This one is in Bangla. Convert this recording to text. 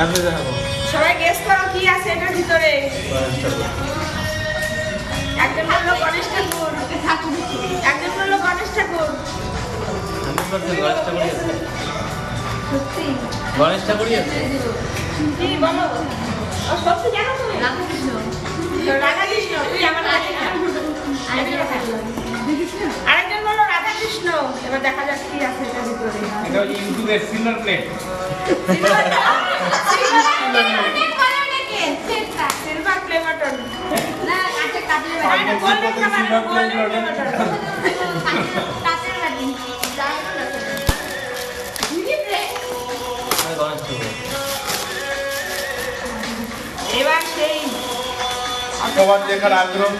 আমি দেখাবো। সবাই গেস করো কি আছে এটার ভিতরে। একজন বললো গণেশ ঠাকুর, একজন বললো গণেশ ঠাকুর। আমি বলছি গণেশ ঠাকুরই আছে। সত্যি গণেশ ঠাকুরই আছে। কি বলো? ও সত্যি জানো তুমি? রাধাকৃষ্ণ। রাধাকৃষ্ণ তুই আমার কাছে না। আরেকজন বললো রাধাকৃষ্ণ। এবার দেখা যাক কি আছে এটার ভিতরে। এটা হচ্ছে ইউটিউবের silver plate. Silver play button. Ganesh Thakur. এবার সেই সবার দেখার আগ্রহ